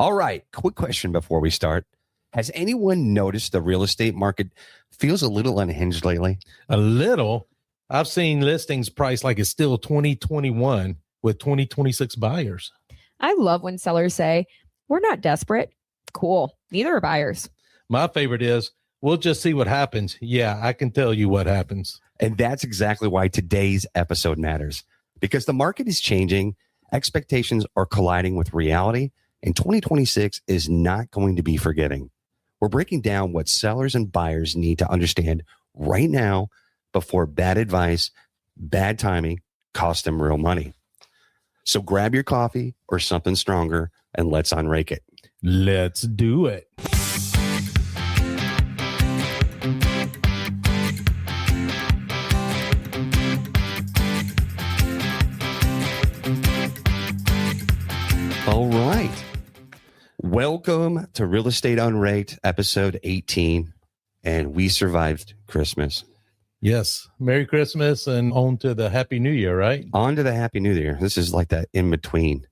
All right. Quick question before we start. Has anyone noticed the real estate market feels a little unhinged lately? A little. I've seen listings priced like it's still 2021 with 2026 buyers. I love when sellers say, we're not desperate. Cool. Neither are buyers. My favorite is, we'll just see what happens. Yeah, I can tell you what happens. And that's exactly why today's episode matters. Because the market is changing, expectations are colliding with reality, and 2026 is not going to be forgiving. We're breaking down what sellers and buyers need to understand right now before bad advice, bad timing cost them real money. So grab your coffee or something stronger and let's unrake it. Let's do it. All right. Welcome to Real Estate Unraked, episode 18. And we survived Christmas. Yes. Merry Christmas and on to the Happy New Year, right? On to the Happy New Year. This is like that in between.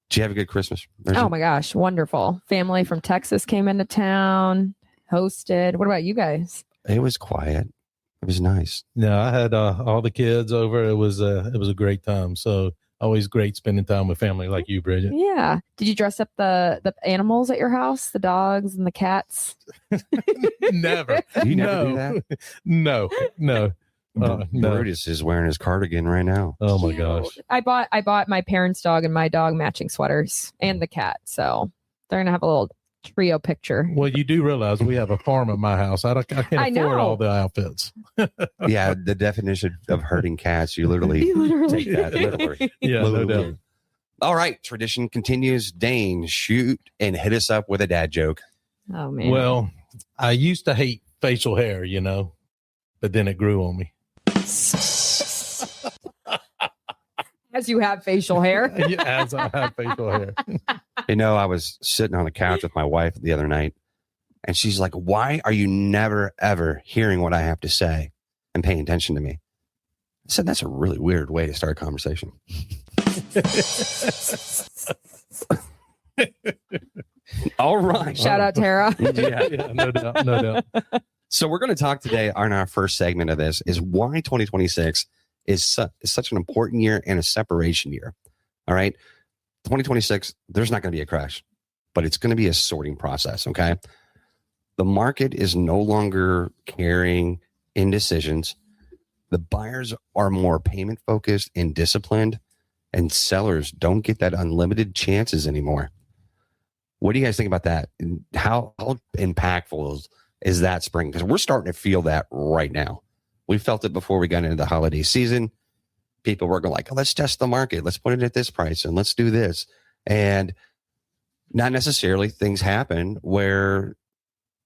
Did you have a good Christmas? Oh my gosh. Wonderful. Family from Texas came into town, hosted. What about you guys? It was quiet. It was nice. Yeah, I had all the kids over. It was a great time. So always great spending time with family like you, Bridget. Yeah. Did you dress up the animals at your house? The dogs and the cats? Never. You never do that? No. No. Brutus is wearing his cardigan right now. Oh my gosh. I bought my parents' dog and my dog matching sweaters and the cat. So they're going to have a little trio picture. Well, you do realize we have a farm at my house. I can't afford all the outfits. Yeah, the definition of herding cats, you literally take that literally. Yeah, no doubt. All right, tradition continues. Dane, shoot and hit us up with a dad joke. Oh, man. Well, I used to hate facial hair, but then it grew on me. As you have facial hair. As I have facial hair. I was sitting on the couch with my wife the other night, and she's like, why are you never, ever hearing what I have to say and paying attention to me? I said, that's a really weird way to start a conversation. All right. Shout out, Tara. Yeah, no doubt. So we're going to talk today on our first segment of this is why 2026 is such an important year and a separation year. All right. 2026, there's not going to be a crash, but it's going to be a sorting process. Okay. The market is no longer carrying indecisions. The buyers are more payment focused and disciplined, and sellers don't get that unlimited chances anymore. What do you guys think about that? And how impactful is that spring? Because we're starting to feel that right now. We felt it before we got into the holiday season. People were going like, oh, let's test the market. Let's put it at this price and let's do this. And not necessarily things happen where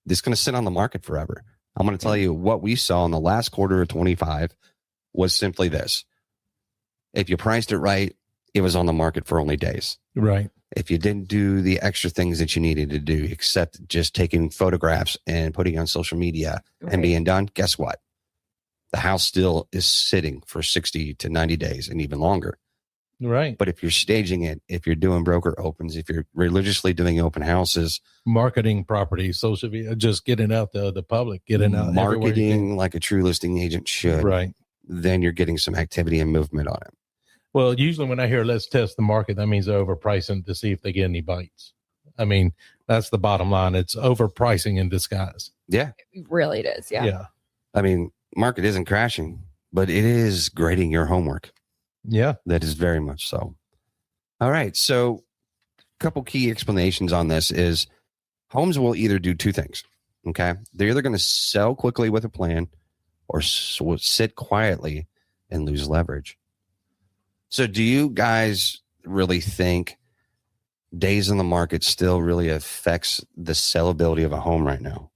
it's going to sit on the market forever. I'm going to tell you what we saw in the last quarter of 25 was simply this. If you priced it right, it was on the market for only days. Right. If you didn't do the extra things that you needed to do, except just taking photographs and putting on social media and being done, guess what? The house still is sitting for 60 to 90 days and even longer. Right. But if you're staging it, if you're doing broker opens, if you're religiously doing open houses, marketing properties, social media, just getting out the public, getting out marketing like a true listing agent should, right? Then you're getting some activity and movement on it. Well, usually when I hear let's test the market, that means they're overpricing to see if they get any bites. I mean, that's the bottom line. It's overpricing in disguise. Yeah. Really it is. Yeah. I mean, market isn't crashing, but it is grading your homework. Yeah. That is very much so. All right. So a couple key explanations on this is homes will either do two things. Okay. They're either going to sell quickly with a plan or sit quietly and lose leverage. So do you guys really think days in the market still really affects the sellability of a home right now?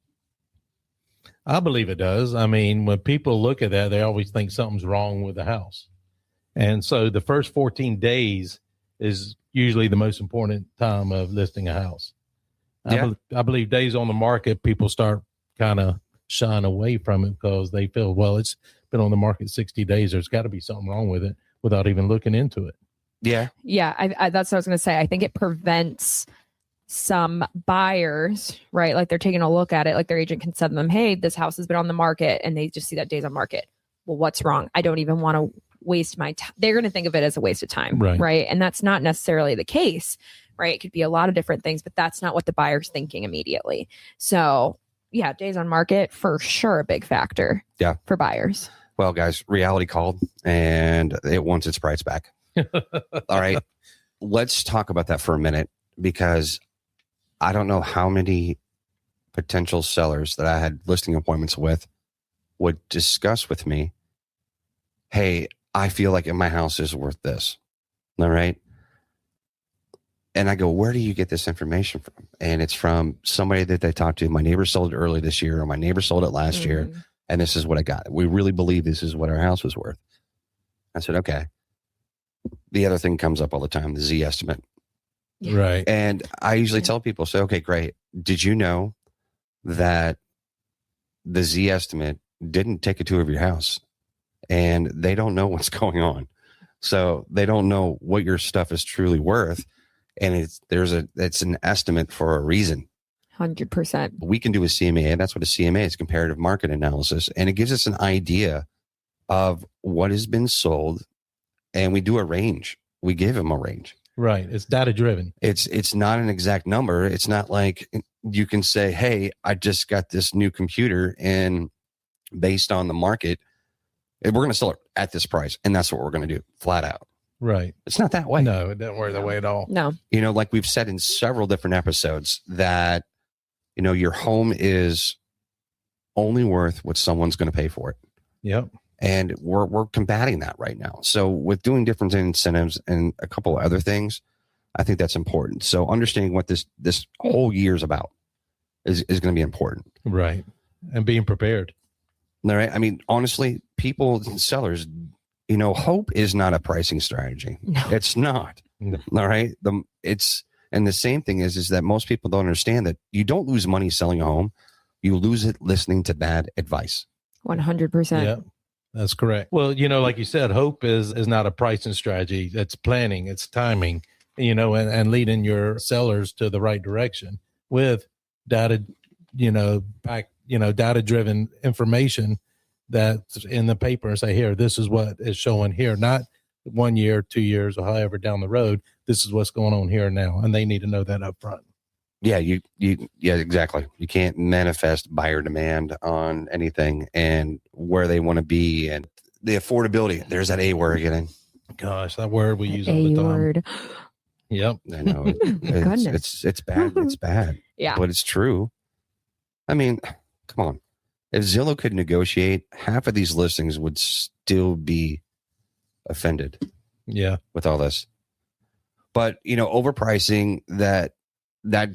I believe it does. I mean, when people look at that, they always think something's wrong with the house. And so the first 14 days is usually the most important time of listing a house. Yeah. I believe days on the market, people start kind of shying away from it because they feel, well, it's been on the market 60 days. There's got to be something wrong with it without even looking into it. Yeah. Yeah. I that's what I was going to say. I think it prevents some buyers, right? Like they're taking a look at it, like their agent can send them, hey, this house has been on the market, and they just see that days on market. Well, what's wrong? I don't even want to waste my time. They're going to think of it as a waste of time, right? And that's not necessarily the case, right? It could be a lot of different things, but that's not what the buyer's thinking immediately. So yeah, days on market for sure, a big factor. Yeah, for buyers. Well, guys, reality called, and it wants its price back. All right, let's talk about that for a minute, because I don't know how many potential sellers that I had listing appointments with would discuss with me, hey, I feel like my house is worth this. All right. And I go, where do you get this information from? And it's from somebody that they talked to. My neighbor sold it early this year, or my neighbor sold it last year. And this is what I got. We really believe this is what our house was worth. I said, okay. The other thing comes up all the time, the Z estimate. Right. And I usually tell people, say, okay, great. Did you know that the Z estimate didn't take a tour of your house, and they don't know what's going on? So they don't know what your stuff is truly worth. And it's an estimate for a reason. 100%. We can do a CMA, and that's what a CMA is, comparative market analysis. And it gives us an idea of what has been sold, and we do a range. We give them a range. Right. It's data driven. It's not an exact number. It's not like you can say, hey, I just got this new computer, and based on the market, we're going to sell it at this price. And that's what we're going to do, flat out. Right. It's not that way. No, it doesn't work that way at all. No. You know, like we've said in several different episodes, that, you know, your home is only worth what someone's going to pay for it. Yep. And we're combating that right now. So with doing different incentives and a couple of other things, I think that's important. So understanding what this whole year is about is going to be important. Right. And being prepared. All right. I mean, honestly, people, sellers, you know, hope is not a pricing strategy. No. It's not. No. All right. And the same thing is that most people don't understand that you don't lose money selling a home. You lose it listening to bad advice. 100%. Yeah, that's correct. Well, you know, like you said, hope is not a pricing strategy. It's planning, it's timing, you know, and leading your sellers to the right direction with data, data driven information that's in the paper, and say, here, this is what is showing here, not 1 year, 2 years, or however down the road. This is what's going on here and now. And they need to know that up front. Yeah, yeah, exactly. You can't manifest buyer demand on anything and where they want to be, and the affordability. There's that A word again. Gosh, that word we use all the time. Word. Yep. I know. Goodness. It's bad. It's bad. Yeah. But it's true. I mean, come on. If Zillow could negotiate, half of these listings would still be offended. Yeah. With all this. But, you know, overpricing, that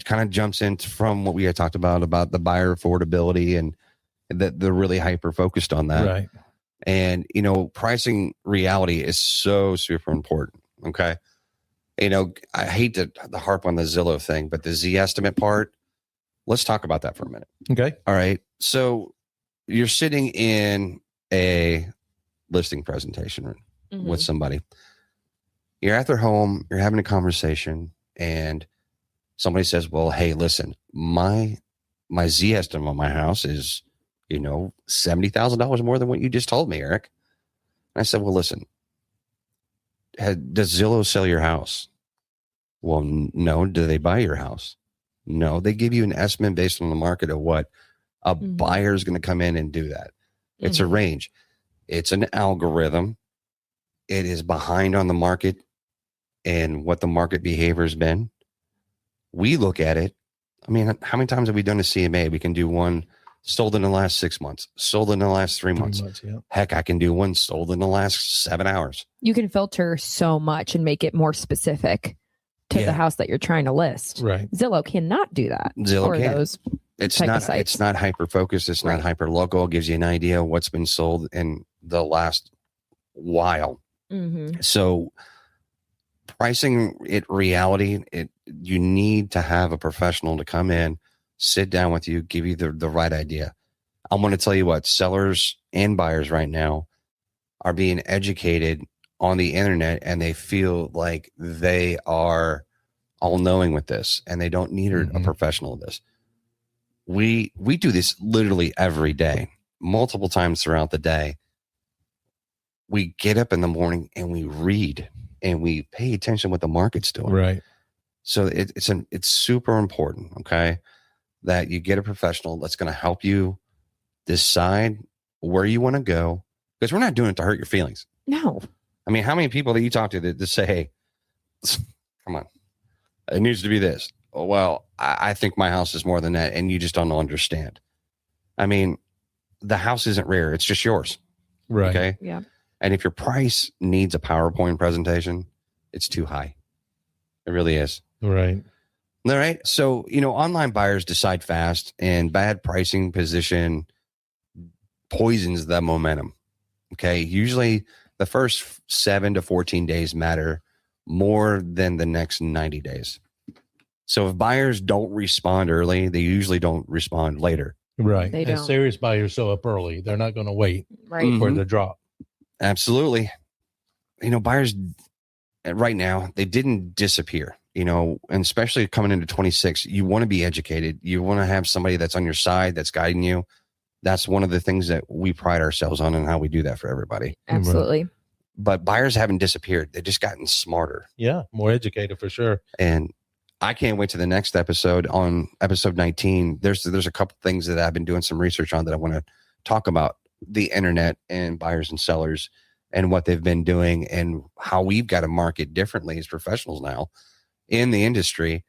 kind of jumps into from what we had talked about the buyer affordability, and that they're really hyper focused on that. Right. And, you know, pricing reality is so super important. Okay. You know, I hate to harp on the Zillow thing, but the Z estimate part, let's talk about that for a minute. Okay. All right. So you're sitting in a listing presentation room with somebody. You're at their home, you're having a conversation, and somebody says, well, hey, listen, my Z estimate on my house is, you know, $70,000 more than what you just told me, Eric. And I said, well, listen, does Zillow sell your house? Well, no. Do they buy your house? No. They give you an estimate based on the market of what a buyer is going to come in and do that. It's a range. It's an algorithm. It is behind on the market and what the market behavior has been. We look at it. I mean, how many times have we done a CMA? We can do one sold in the last 6 months, sold in the last 3 months. Yeah. Heck, I can do one sold in the last 7 hours. You can filter so much and make it more specific to the house that you're trying to list. Right. Zillow cannot do that. Zillow can't. Those It's type of not. sites. It's not hyper focused. It's not hyper local. It gives you an idea of what's been sold in the last while. So, pricing it reality. You need to have a professional to come in, sit down with you, give you the right idea. I'm going to tell you what, sellers and buyers right now are being educated on the internet, and they feel like they are all knowing with this, and they don't need a professional with this. We do this literally every day, multiple times throughout the day. We get up in the morning and we read and we pay attention what the market's doing. Right. So it's super important, okay, that you get a professional that's going to help you decide where you want to go, because we're not doing it to hurt your feelings. No. I mean, how many people that you talk to that say, hey, come on, it needs to be this. Oh, well, I think my house is more than that, and you just don't understand. I mean, the house isn't rare. It's just yours. Right. Okay. Yeah. And if your price needs a PowerPoint presentation, it's too high. It really is. Right. All right. So, online buyers decide fast, and bad pricing position poisons the momentum. Okay. Usually the first 7 to 14 days matter more than the next 90 days. So if buyers don't respond early, they usually don't respond later. Right. They and don't. serious buyers show up early. They're not going to wait Right. for the drop. Absolutely. Buyers right now, they didn't disappear, and especially coming into 26, you want to be educated. You want to have somebody that's on your side, that's guiding you. That's one of the things that we pride ourselves on, and how we do that for everybody. Absolutely. But buyers haven't disappeared. They've just gotten smarter. Yeah. More educated for sure. And I can't wait to the next episode. On episode 19, there's a couple things that I've been doing some research on that I want to talk about the internet and buyers and sellers and what they've been doing and how we've got to market differently as professionals now in the industry.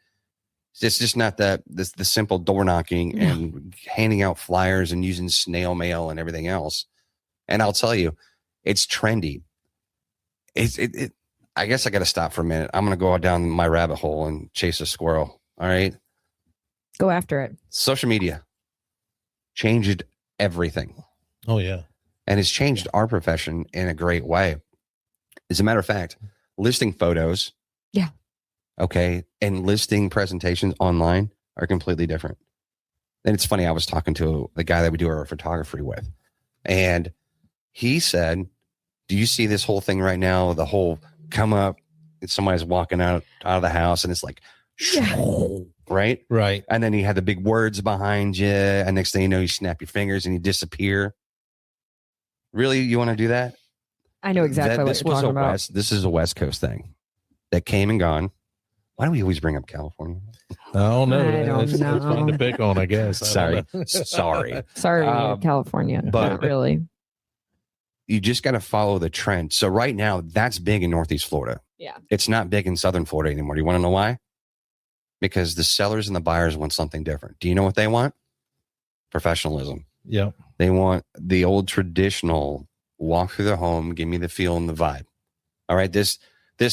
It's just not the simple door knocking and handing out flyers and using snail mail and everything else. And I'll tell you, it's trendy. I guess I got to stop for a minute. I'm going to go down my rabbit hole and chase a squirrel. All right. Go after it. Social media changed everything. Oh, yeah. And it's changed our profession in a great way. As a matter of fact, listing photos. Yeah. Okay. And listing presentations online are completely different. And it's funny. I was talking to the guy that we do our photography with, and he said, do you see this whole thing right now? The whole come up and somebody's walking out of the house and it's like, right? Right. And then you have the big words behind you. And next thing you know, you snap your fingers and you disappear. Really? You want to do that? I know exactly what you're talking about. This is a West Coast thing that came and gone. Why do we always bring up California? I don't know. I don't It's fun to pick on, I guess. Sorry. Sorry, California. but- Not really. You just got to follow the trend. So right now, that's big in Northeast Florida. Yeah. It's not big in Southern Florida anymore. Do you want to know why? Because the sellers and the buyers want something different. Do you know what they want? Professionalism. Yeah. They want the old traditional walk through the home, give me the feel and the vibe. All right. This, a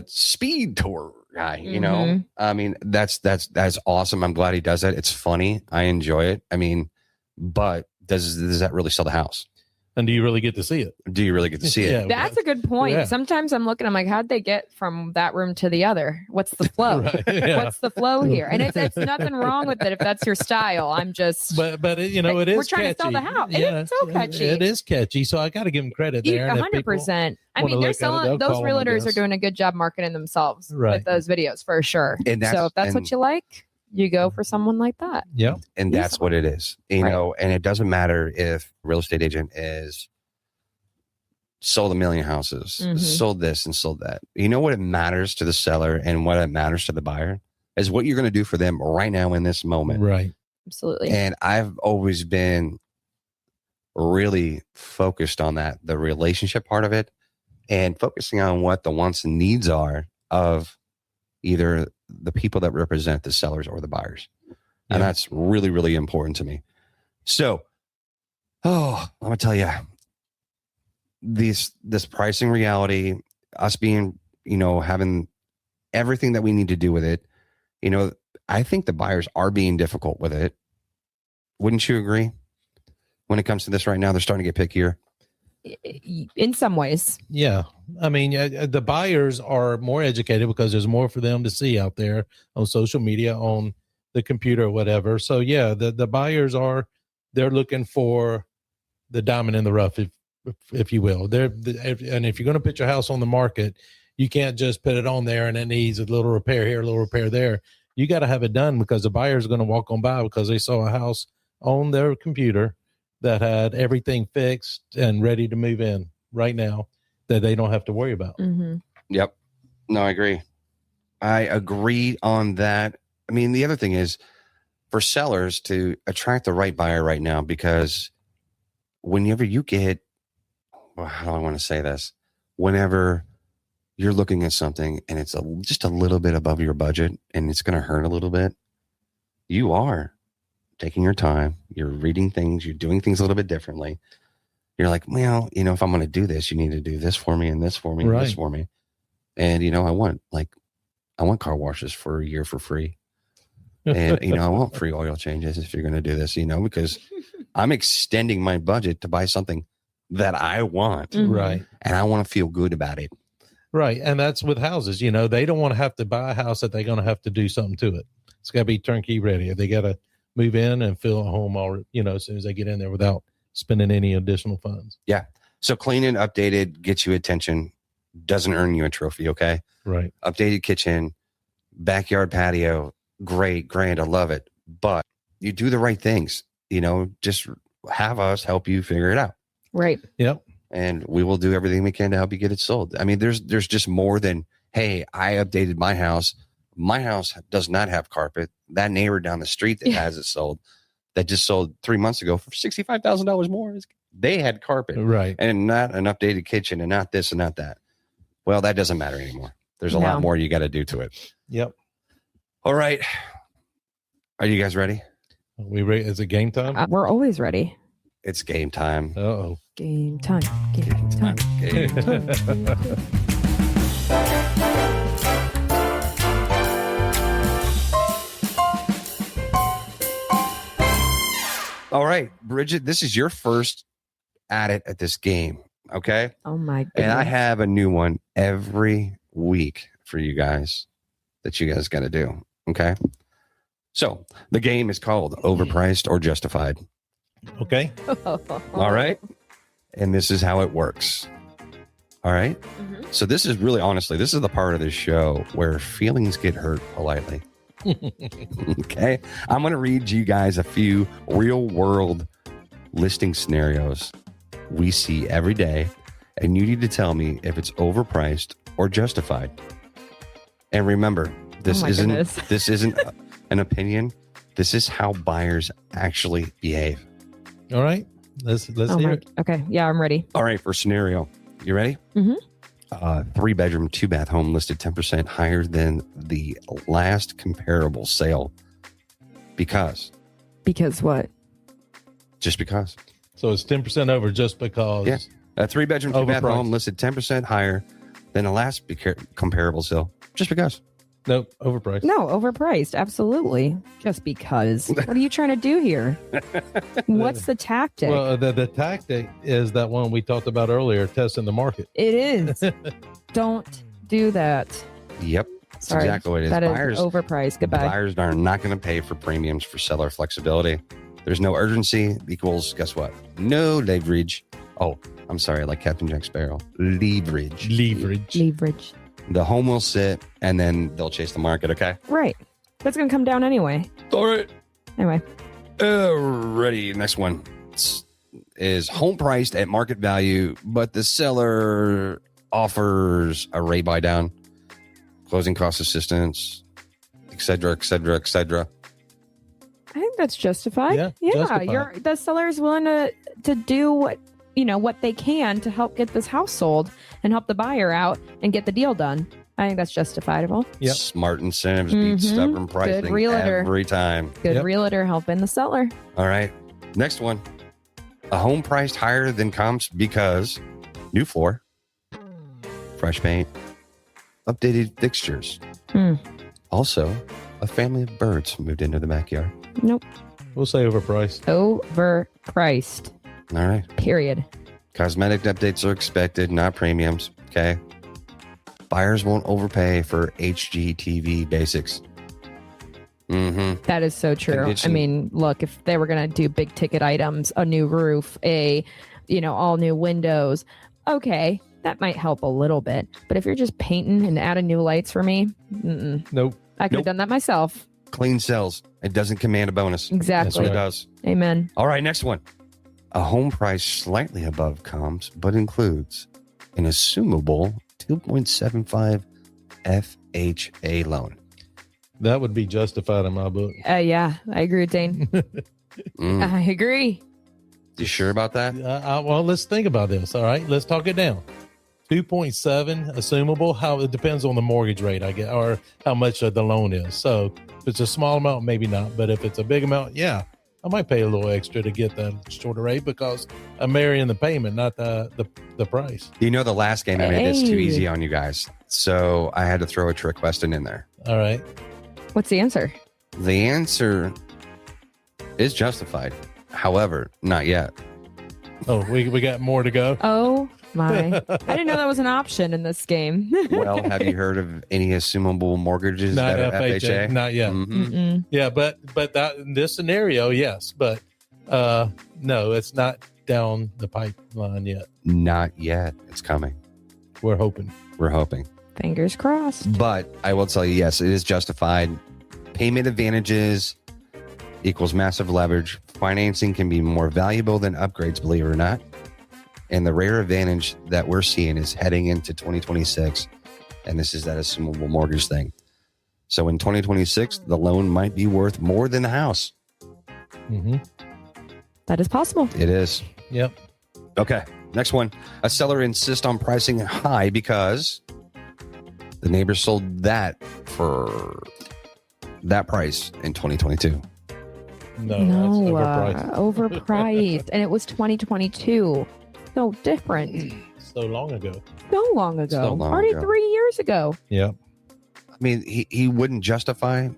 speed tour guy, Mhm. I mean, that's awesome. I'm glad he does that. It's funny. I enjoy it. I mean, but does that really sell the house? And do you really get to see it? Do you really get to see it? Yeah. That's a good point. Yeah. Sometimes I'm looking, I'm like, how'd they get from that room to the other? What's the flow? Right, yeah. What's the flow here? And it's nothing wrong with it if that's your style. I'm just But it is we're trying catchy. to sell the house. It is so catchy. It is catchy. So I got to give them credit there. And if people 100%. I wanna mean, they're look at it, selling, they'll those call 'em, I realtors are guess. doing a good job marketing themselves Right. with those videos for sure. And So if that's what you like, you go for someone like that. Yeah. And that's what it is, Right. and it doesn't matter if real estate agent is sold 1 million houses, Mhm. sold this and sold that. You know what it matters to the seller and what it matters to the buyer is what you're going to do for them right now in this moment. Right. Absolutely. And I've always been really focused on that, the relationship part of it, and focusing on what the wants and needs are of either the people that represent the sellers or the buyers. And Yeah. that's really, really important to me. So, I'm going to tell you, this pricing reality, us being, having everything that we need to do with it, I think the buyers are being difficult with it. Wouldn't you agree? When it comes to this right now, they're starting to get pickier. In some ways. Yeah. I mean, the buyers are more educated because there's more for them to see out there on social media, on the computer, or whatever. So yeah, the buyers they're looking for the diamond in the rough, if you will. And if you're going to put your house on the market, You can't just put it on there and it needs a little repair here, a little repair there. You got to have it done because the buyer is going to walk on by because they saw a house on their computer that had everything fixed and ready to move in right now that they don't have to worry about. Mm-hmm. Yep. No, I agree on that. I mean, the other thing is for sellers to attract the right buyer right now, because whenever you get, well, how do I want to say this? Whenever you're looking at something and it's just a little bit above your budget and it's going to hurt a little bit, you are taking your time. You're reading things. You're doing things a little bit differently. You're like, well, if I'm going to do this, you need to do this for me and this for me and this for me. And, I want car washes for a year for free. And, I want free oil changes if you're going to do this, because I'm extending my budget to buy something that I want. Mm-hmm. Right. And I want to feel good about it. Right. And that's with houses. They don't want to have to buy a house that they're going to have to do something to it. It's got to be turnkey ready. They got to move in and fill a home all, as soon as they get in there without spending any additional funds. Yeah. So clean and updated gets you attention, doesn't earn you a trophy. Okay. Right. Updated kitchen, backyard patio. Great, grand. I love it. But you do the right things, just have us help you figure it out. Right. Yep. And we will do everything we can to help you get it sold. I mean, there's just more than, hey, I updated my house. My house does not have carpet. That neighbor down the street that has it sold, that just sold 3 months ago for $65,000 more, they had carpet. Right. And not an updated kitchen and not this and not that. Well, that doesn't matter anymore. There's a lot more you got to do to it. Yep. All right. Are you guys ready? Is it game time? We're always ready. It's game time. Uh-oh. Game time. Game time. Game time. All right, Bridget, this is your first at it at this game. Okay. Oh my goodness. And I have a new one every week for you guys that you guys got to do. Okay. So the game is called Overpriced or Justified. Okay. All right. And this is how it works. All right. Mm-hmm. So this is really, honestly, this is the part of the show where feelings get hurt politely. Okay. I'm going to read you guys a few real world listing scenarios we see every day. And you need to tell me if it's overpriced or justified. And remember, this isn't an opinion. This is how buyers actually behave. All right. Let's hear it. Okay. Yeah, I'm ready. All right. For scenario, you ready? Mm-hmm. 3-bedroom, 2-bath home listed 10% higher than the last comparable sale. Because what? Just because. So it's 10% over just because. Yeah. A 3-bedroom, 2-bath Overpriced. home listed 10% higher than the last comparable sale. Just because. Nope. Overpriced. No, overpriced. Absolutely. Just because. What are you trying to do here? What's the tactic? Well, the tactic is that one we talked about earlier, testing the market. It is. Don't do that. Yep. That's Sorry. exactly what it is. That is Buyers, overpriced. Goodbye. Buyers are not going to pay for premiums for seller flexibility. There's no urgency equals, guess what? No leverage. Oh, I'm sorry, like Captain Jack Sparrow. Leverage. Leverage. The home will sit and then they'll chase the market, okay? Right. That's going to come down anyway. All right. Anyway. Ready. Next one is home priced at market value, but the seller offers a rate buy down, closing cost assistance, et cetera, et cetera, et cetera. I think that's justified. Yeah, justified. The seller is willing to do what they can to help get this house sold and help the buyer out and get the deal done. I think that's justifiable. Yep. Smart incentives beat stubborn pricing Good realtor. every time. Good realtor helping the seller. All right. Next one. A home priced higher than comps because new floor, fresh paint, updated fixtures. Also, a family of birds moved into the backyard. Nope. We'll say overpriced. Overpriced. All right. Period. Cosmetic updates are expected, not premiums. Okay. Buyers won't overpay for HGTV basics. Mm-hmm. That is so true. Condition. I mean, look, if they were going to do big ticket items, a new roof, all new windows, okay, that might help a little bit. But if you're just painting and adding new lights for me, Nope. I could have Nope. done that myself. Clean sells. It doesn't command a bonus. That's Exactly. what it does. Amen. All right, next one. A home price slightly above comps, but includes an assumable 2.75 FHA loan. That would be justified in my book. Yeah, I agree with Dane. I agree. You sure about that? Well, let's think about this. All right, let's talk it down. 2.7 assumable. How it depends on the mortgage rate, I guess, or how much the loan is. So if it's a small amount, maybe not. But if it's a big amount, yeah, I might pay a little extra to get that shorter rate because I'm marrying the payment, not the price. You know, the last game I made this too Hey. easy on you guys, so I had to throw a trick question in there. All right. What's the answer? The answer is justified. However, not yet. Oh, we got more to go. Oh my. I didn't know that was an option in this game. Well, have you heard of any assumable mortgages Not that are FHA. FHA? Not yet. Mhm. Mm-mm. Yeah, but that in this scenario, yes, but no, it's not down the pipeline yet. Not yet. It's coming. We're hoping. We're hoping. Fingers crossed. But I will tell you, yes, it is justified. Payment advantages equals massive leverage. Financing can be more valuable than upgrades, believe it or not. And the rare advantage that we're seeing is heading into 2026. And this is that assumable mortgage thing. So in 2026, the loan might be worth more than the house. Mm-hmm. That is possible. It is. Yep. Okay. Next one. A seller insists on pricing high because the neighbor sold that for that price in 2022. No, No, that's overpriced. overpriced. And it was 2022. So different. So long ago. So long ago. So long Already ago. 3 years ago. Yep. I mean, he wouldn't justify,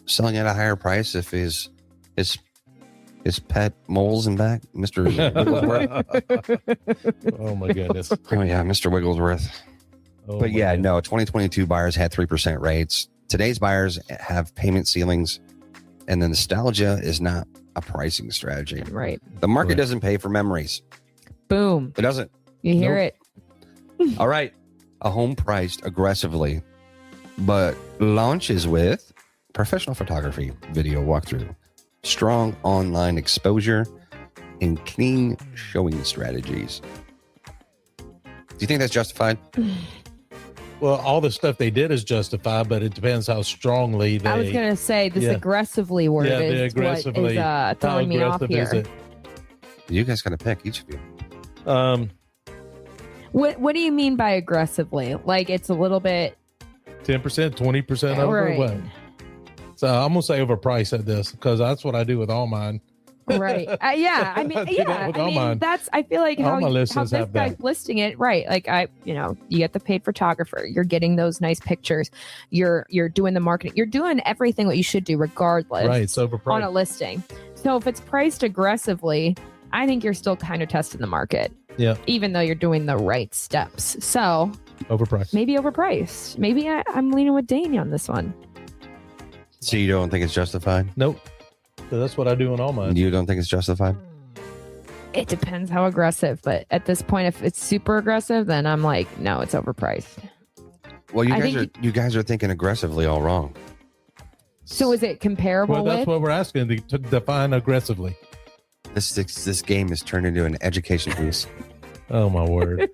selling at a higher price if his pet moles in back, Mr. Wigglesworth. Oh my goodness. Oh yeah, Mr. Wigglesworth. Oh, But my yeah, goodness. no, 2022 buyers had 3% rates. Today's buyers have payment ceilings, and the nostalgia is not a pricing strategy. Right. The market Right. doesn't pay for memories. Boom. It doesn't. You hear Nope. it. All right. A home priced aggressively, but launches with professional photography, video walkthrough, strong online exposure, and clean showing strategies. Do you think that's justified? Well, all the stuff they did is justified, but it depends how strongly they. I was going to say this Yeah. aggressively word Yeah, the is what aggressively- is how throwing me off aggressive here. is You guys got to pick, each of you. it? What do you mean by aggressively? Like it's a little bit 10%, 20% over. right. What? So I'm gonna say overpriced at this because that's what I do with all mine. Right. Yeah. I mean, I do yeah. that with I all mean, mine. that's. I feel like All how, my how listings this have guy's that. listing it. Right. Like you get the paid photographer. You're getting those nice pictures. You're doing the marketing. You're doing everything what you should do, regardless. Right, it's On a overpriced. listing. So if it's priced aggressively, I think you're still kind of testing the market. Yeah. Even though you're doing the right steps. So Overpriced. maybe overpriced. Maybe I'm leaning with Danny on this one. So you don't think it's justified? Nope. So that's what I do in all mine. You don't think it's justified? It depends how aggressive, but at this point, if it's super aggressive, then I'm like, no, it's overpriced. Well, I think you guys are thinking aggressively all wrong. So is it comparable Well, that's with? what we're asking to define aggressively. This game has turned into an education piece. Oh my word.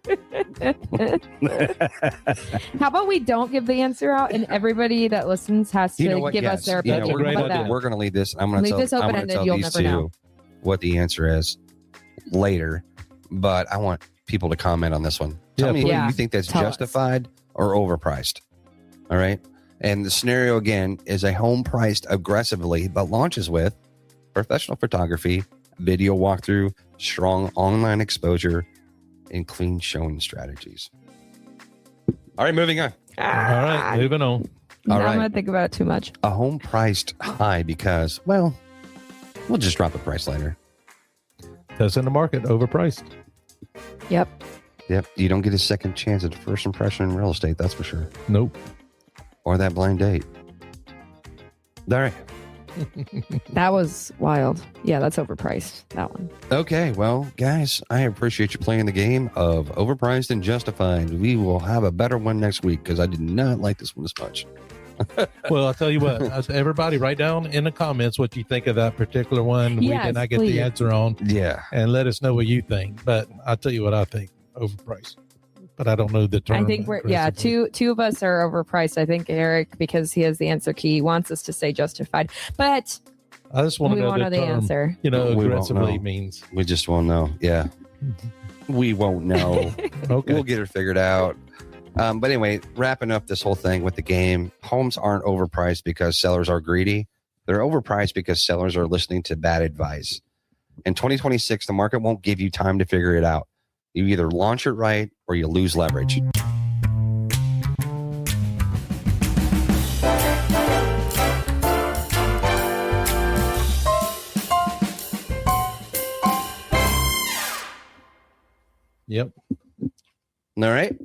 How about we don't give the answer out, and everybody that listens has to You know what? give us Yes. their You know, opinion? That's a great How about idea. that? we're going to leave this. I'm going Leave to this tell, I'm open-ended, gonna tell you'll these never know. two what the answer is later, but I want people to comment on this one. Tell Yeah, me please. if you think that's Tell us. justified or overpriced. All right. And the scenario again is a home priced aggressively, but launches with professional photography, video walkthrough, strong online exposure, and clean showing strategies. All right, moving on. All right, moving on. Now All right. I'm gonna think about it too much. A home priced high because, well, we'll just drop the price later. That's in the market, overpriced. Yep. Yep. You don't get a second chance at first impression in real estate, that's for sure. Nope. Or that blind date. All right. That was wild. Yeah, that's overpriced. That one. Okay, well, guys, I appreciate you playing the game of overpriced and justified. We will have a better one next week because I did not like this one as much. Well, I'll tell you what, everybody write down in the comments what you think of that particular one. We Yes, did not get please. the answer on, Yeah. and let us know what you think. But I'll tell you what I think, overpriced. But I don't know the term. I think we're aggressively. two of us are overpriced. I think Eric, because he has the answer key, wants us to say justified, but I just want we to know won't the know the term. answer. You know, We won't aggressively know. means. We just won't know. Yeah. We won't know. Okay. We'll get it figured out. But anyway, wrapping up this whole thing with the game, homes aren't overpriced because sellers are greedy. They're overpriced because sellers are listening to bad advice. In 2026, the market won't give you time to figure it out. You either launch it right or you lose leverage. Yep. All right.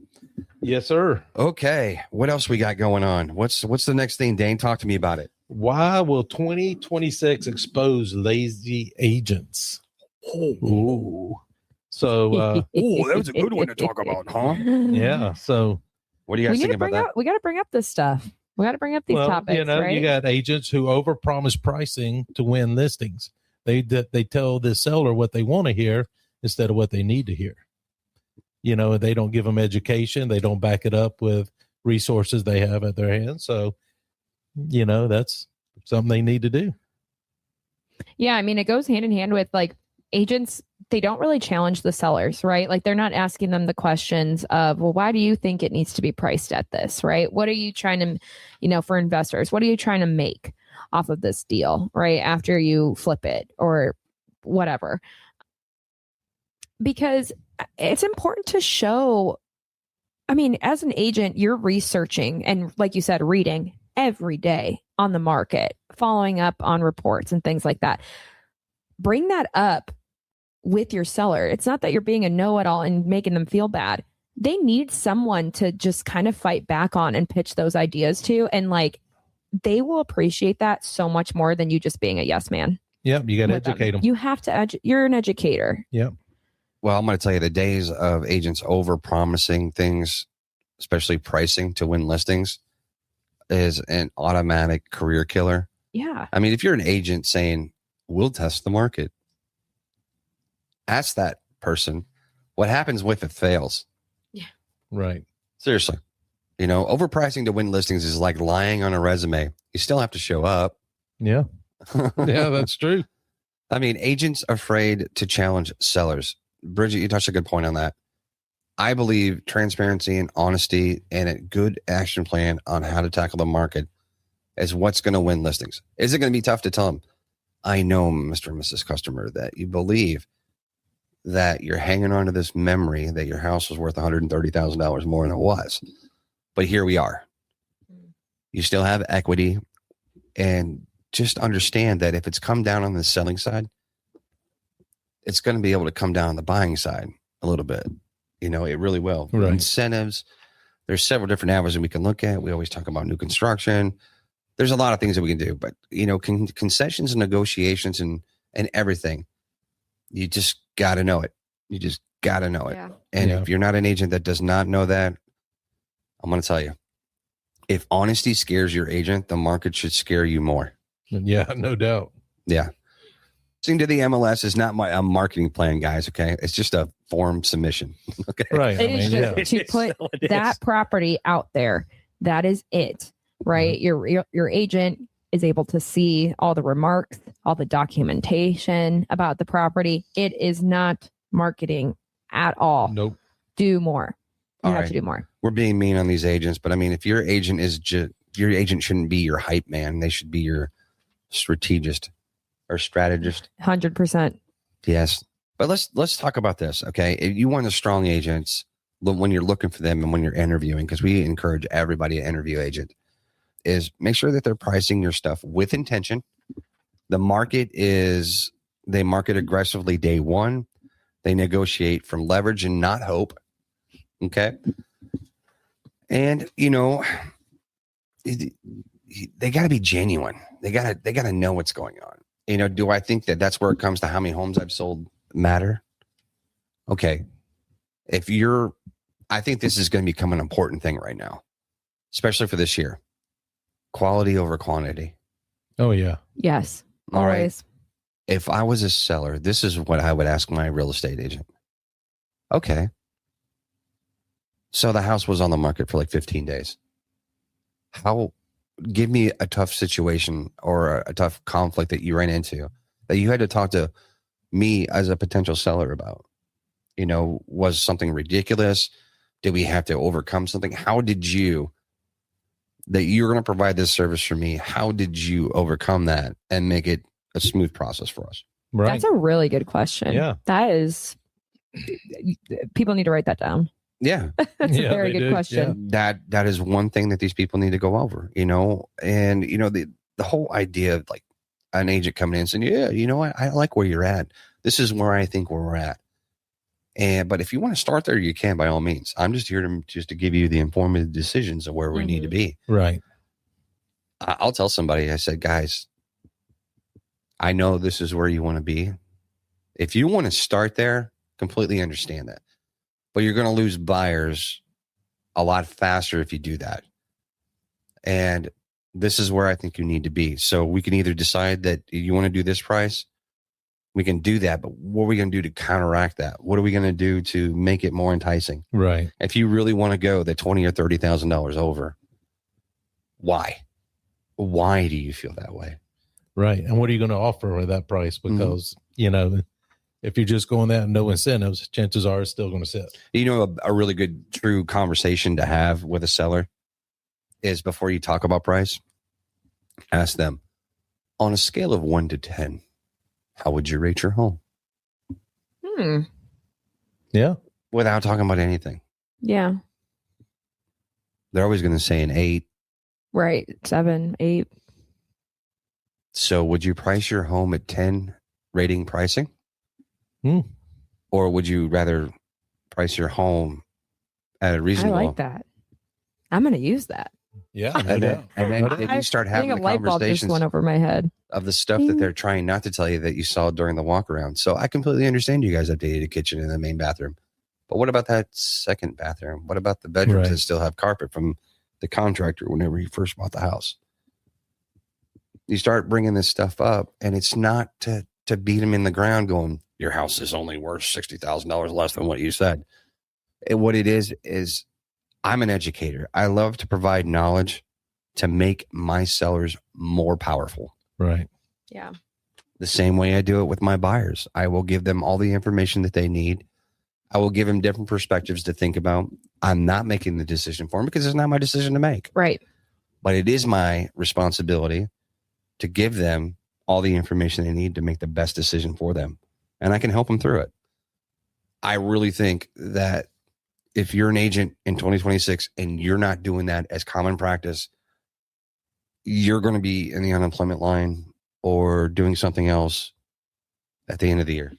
Yes, sir. Okay. What else we got going on? What's the next thing, Dane? Talk to me about it. Why will 2026 expose lazy agents? Ooh. So, that was a good one to talk about, huh? yeah. So, What do you guys think about that? We got to bring up this stuff. We got to bring up these topics, you know, right? you got agents who overpromise pricing to win listings. They tell the seller what they want to hear instead of what they need to hear. You know, they don't give them education. They don't back it up with resources they have at their hands. So, you know, that's something they need to do. Yeah, I mean, it goes hand in hand with like agents. They don't really challenge the sellers, right? Like they're not asking them the questions of, well, why do you think it needs to be priced at this, right? What are you trying to, you know, for investors, what are you trying to make off of this deal, right? After you flip it or whatever. Because it's important to show, I mean, as an agent, you're researching and like you said, reading every day on the market, following up on reports and things like that. Bring that up with your seller. It's not that you're being a know-it-all and making them feel bad. They need someone to just kind of fight back on and pitch those ideas to. And like, they will appreciate that so much more than you just being a yes man. Yep. You got to educate them. You have to, you're an educator. Yep. Well, I'm going to tell you the days of agents over promising things, especially pricing to win listings, is an automatic career killer. Yeah. I mean, if you're an agent saying, we'll test the market, ask that person what happens if it fails. Yeah. Right. Seriously. You know, overpricing to win listings is like lying on a resume. You still have to show up. Yeah. Yeah, that's true. I mean, agents afraid to challenge sellers. Bridget, you touched a good point on that. I believe transparency and honesty and a good action plan on how to tackle the market is what's going to win listings. Is it going to be tough to tell them, I know, Mr. and Mrs. Customer, that you believe that you're hanging on to this memory that your house was worth $130,000 more than it was. But here we are. You still have equity, and just understand that if it's come down on the selling side, it's going to be able to come down on the buying side a little bit. You know, it really will. Right. Incentives. There's several different avenues we can look at. We always talk about new construction. There's a lot of things that we can do, but you know, concessions and negotiations and everything, you just got to know it. You just got to know it. Yeah. And Yeah. if you're not an agent that does not know that, I'm going to tell you, if honesty scares your agent, the market should scare you more. Yeah, no doubt. Yeah. Listening to the MLS is not a marketing plan, guys. Okay. It's just a form submission. Okay. Right. It is just to put that property out there. That is it, right? Your agent is able to see all the remarks, all the documentation about the property. It is not marketing at all. Nope. Do more. You All have right. to do more. We're being mean on these agents, but I mean, if your agent is your agent shouldn't be your hype man. They should be your strategist or strategist. 100%. Yes. But let's talk about this. Okay. If you want the strong agents when you're looking for them and when you're interviewing, because we encourage everybody to interview agent, is make sure that they're pricing your stuff with intention. The market they market aggressively day one. They negotiate from leverage and not hope. Okay. And, you know, they got to be genuine. They got to know what's going on. Do I think that that's where it comes to how many homes I've sold matter? Okay. I think this is going to become an important thing right now, especially for this year. Quality over quantity. Oh, yeah. Yes. All right. Always. If I was a seller, this is what I would ask my real estate agent. Okay. So the house was on the market for like 15 days. Give me a tough situation or a tough conflict that you ran into that you had to talk to me as a potential seller about. Was something ridiculous? Did we have to overcome something? How did you, that you're going to provide this service for me, how did you overcome that and make it a smooth process for us? Right. That's a really good question. Yeah. That is, people need to write that down. Yeah. That's a very they good do. question. That is one thing that these people need to go over, and the whole idea of like an agent coming in and saying, yeah, you know what? I like where you're at. This is where I think we're at. But if you want to start there, you can by all means. I'm just here to give you the informative decisions of where we need to be. Right. I'll tell somebody, I said, guys, I know this is where you want to be. If you want to start there, completely understand that. But you're going to lose buyers a lot faster if you do that. And this is where I think you need to be. So we can either decide that you want to do this price. We can do that, but what are we going to do to counteract that? What are we going to do to make it more enticing? Right. If you really want to go the $20,000 or $30,000 over, why? Why do you feel that way? Right. And what are you going to offer at that price? Because, if you're just going that and no incentives, chances are it's still going to sit. A really good, true conversation to have with a seller is before you talk about price, ask them on a scale of 1 to 10, how would you rate your home? Yeah. Without talking about anything. Yeah. They're always going to say an 8. Right. 7, 8. So would you price your home at 10 rating pricing? Or would you rather price your home at a reasonable? I like that. I'm going to use that. Yeah. And then you start having I the think a light bulb just conversations went over my head. of the stuff that they're trying not to tell you that you saw during the walk around. So I completely understand you guys updated the kitchen and the main bathroom. But what about that second bathroom? What about the bedrooms Right. that still have carpet from the contractor whenever he first bought the house? You start bringing this stuff up, and it's not to beat them in the ground going, your house is only worth $60,000 less than what you said. What it is I'm an educator. I love to provide knowledge to make my sellers more powerful. Right. Yeah. The same way I do it with my buyers. I will give them all the information that they need. I will give them different perspectives to think about. I'm not making the decision for them because it's not my decision to make. Right. But it is my responsibility to give them all the information they need to make the best decision for them. And I can help them through it. I really think that if you're an agent in 2026 and you're not doing that as common practice, you're going to be in the unemployment line or doing something else at the end of the year.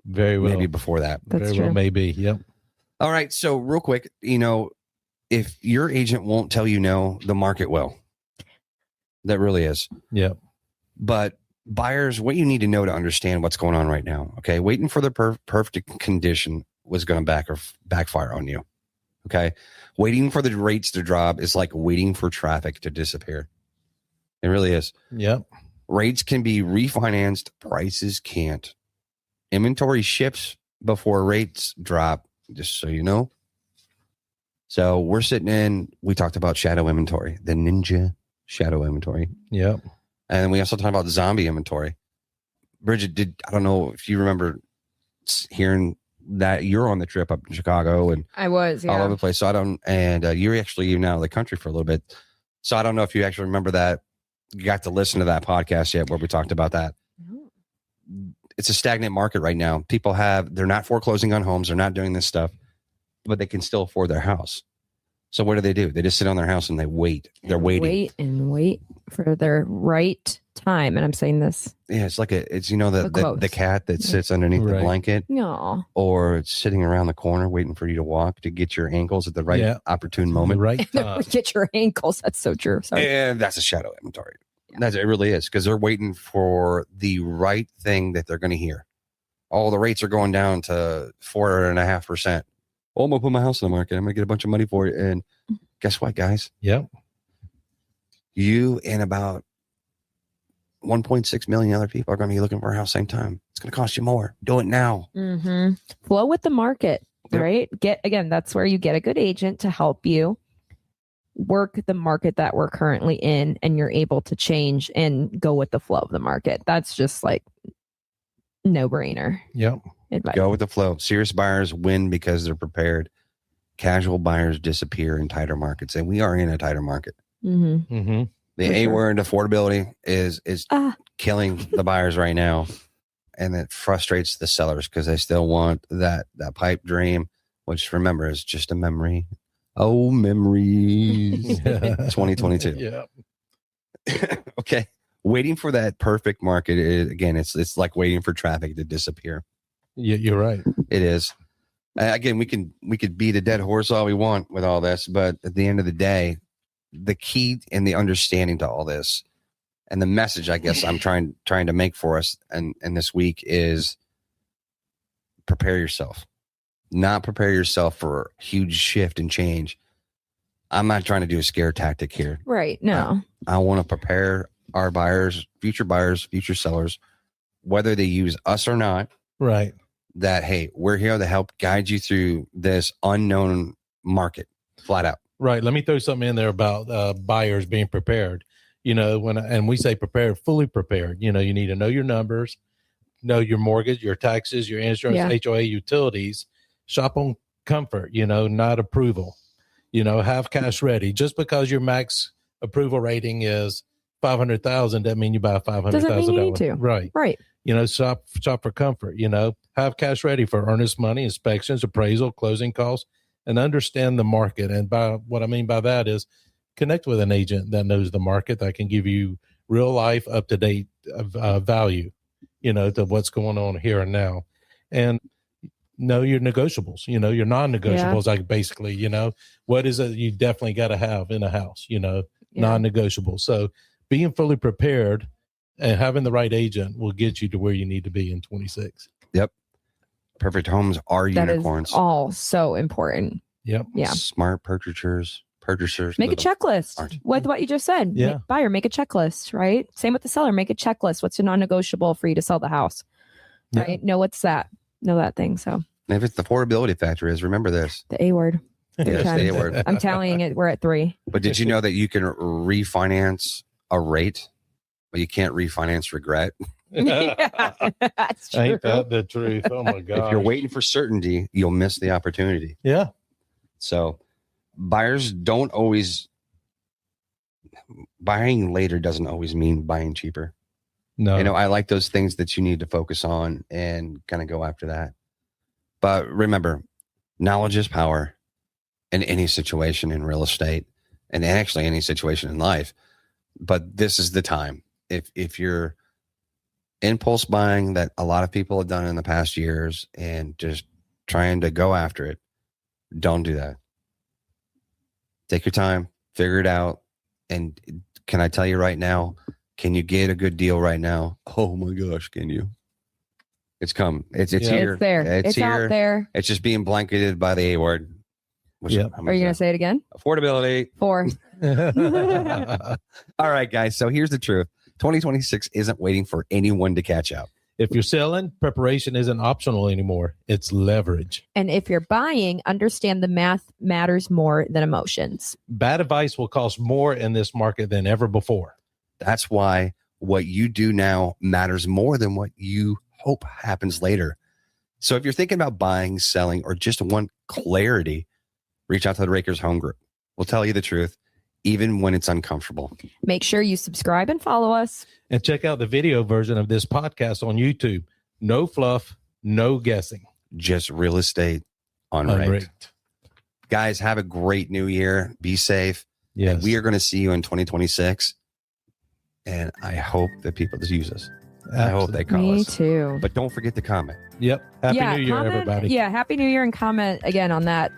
Very well. Maybe before that. That's Very true. well, maybe. Yep. All right. So real quick, if your agent won't tell you no, the market will. That really is. Yep. But buyers, what you need to know to understand what's going on right now. Okay. Waiting for the perfect condition was going to backfire on you. Okay. Waiting for the rates to drop is like waiting for traffic to disappear. It really is. Yep. Rates can be refinanced. Prices can't. Inventory ships before rates drop, just so you know. So we talked about shadow inventory, the ninja shadow inventory. Yep. And we also talked about zombie inventory. Bridget, I don't know if you remember hearing that you're on the trip up in Chicago and I was, all over yeah. the place. So you're actually even out of the country for a little bit. So I don't know if you actually remember that. You got to listen to that podcast yet where we talked about that. It's a stagnant market right now. They're not foreclosing on homes. They're not doing this stuff, but they can still afford their house. So what do? They just sit on their house and they wait. They're waiting. Wait for their right time, and I'm saying this. Yeah, it's like it's the But close. the cat that sits underneath the Right. blanket, No. or it's sitting around the corner waiting for you to walk to get your ankles at the right Yeah. opportune The moment. right time. Get your ankles. That's so true. Sorry. And that's a shadow inventory. Yeah. It really is, because they're waiting for the right thing that they're going to hear. Oh, the rates are going down to 4.5%. Oh, I'm gonna put my house on the market. I'm gonna get a bunch of money for it. And guess what, guys? Yep. You and about 1.6 million other people are going to be looking for a house same time. It's going to cost you more. Do it now. Mm-hmm. Flow with the market, Yep. right? That's where you get a good agent to help you work the market that we're currently in, and you're able to change and go with the flow of the market. That's just like no brainer Yep. advice. Go with the flow. Serious buyers win because they're prepared. Casual buyers disappear in tighter markets, and we are in a tighter market. Mm-hmm. Mm-hmm. The For A sure. word, affordability, is killing the buyers right now, and it frustrates the sellers because they still want that pipe dream, which, remember, is just a memory. Oh, memories. 2022. Yeah. Okay, waiting for that perfect market is, again, it's like waiting for traffic to disappear. You're right. It is. Again, we could beat a dead horse all we want with all this, but at the end of the day, the key and the understanding to all this, and the message I guess I'm trying to make for us and this week, is prepare yourself. Not prepare yourself for a huge shift and change. I'm not trying to do a scare tactic here. Right. No. I want to prepare our buyers, future sellers, whether they use us or not, Right. that, hey, we're here to help guide you through this unknown market, flat out. Right. Let me throw something in there about buyers being prepared. And we say prepared, fully prepared. You need to know your numbers, know your mortgage, your taxes, your insurance, Yeah. HOA, utilities. Shop on comfort, not approval. Have cash ready. Just because your max approval rating is 500,000, doesn't mean you buy a $500,000. Doesn't mean you need to. Right. Right. Shop for comfort. Have cash ready for earnest money, inspections, appraisal, closing costs, and understand the market. And by what I mean by that is connect with an agent that knows the market, that can give you real life, up to date value, to what's going on here and now. And know your negotiables, your non-negotiables, like basically, what is it you definitely got to have in a house, non-negotiable. So being fully prepared and having the right agent will get you to where you need to be in 26. Yep. Perfect homes are That unicorns. is all so important. Yep. Yeah. Smart purchasers. Make a checklist smart. with what you just said. Yeah. Buyer, make a checklist, right? Same with the seller. Make a checklist. What's your non-negotiable for you to sell the house? Yeah. Right? Know what's that. Know that thing. So And if it's the affordability factor is, remember this. the A word. Yes, time. the A word. I'm tallying it. We're at 3. But did you know that you can refinance a rate, but you can't refinance regret? Yeah, that's true. Ain't that the truth? Oh my God. If you're waiting for certainty, you'll miss the opportunity. Yeah. So buyers don't always, buying later doesn't always mean buying cheaper. No. I like those things that you need to focus on and kind of go after that. But remember, knowledge is power in any situation in real estate, and actually any situation in life. But this is the time. If you're impulse buying that a lot of people have done in the past years and just trying to go after it, don't do that. Take your time, figure it out. And can I tell you right now, can you get a good deal right now? Oh my gosh, can you? It's come. It's Yeah. here. It's there. It's here. out there. It's just being blanketed by the A word. Yep. Are you going to say it again? Affordability. 4. All right, guys. So here's the truth. 2026 isn't waiting for anyone to catch up. If you're selling, preparation isn't optional anymore. It's leverage. And if you're buying, understand the math matters more than emotions. Bad advice will cost more in this market than ever before. That's why what you do now matters more than what you hope happens later. So if you're thinking about buying, selling, or just want clarity, reach out to the Rakers Home Group. We'll tell you the truth, even when it's uncomfortable. Make sure you subscribe and follow us. And check out the video version of this podcast on YouTube. No fluff, no guessing. Just real estate UnRaked. UnRaked. Guys, have a great new year. Be safe. Yes. And we are going to see you in 2026. and I hope that people just use us. I hope they call Me us. too. But don't forget to comment. Yep. Happy New Year, comment, everybody. Yeah, Happy New Year, and comment again on that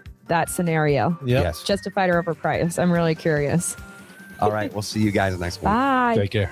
scenario. Yep. Yes. Justified or overpriced? I'm really curious. All right. We'll see you guys next week. Bye. Take care.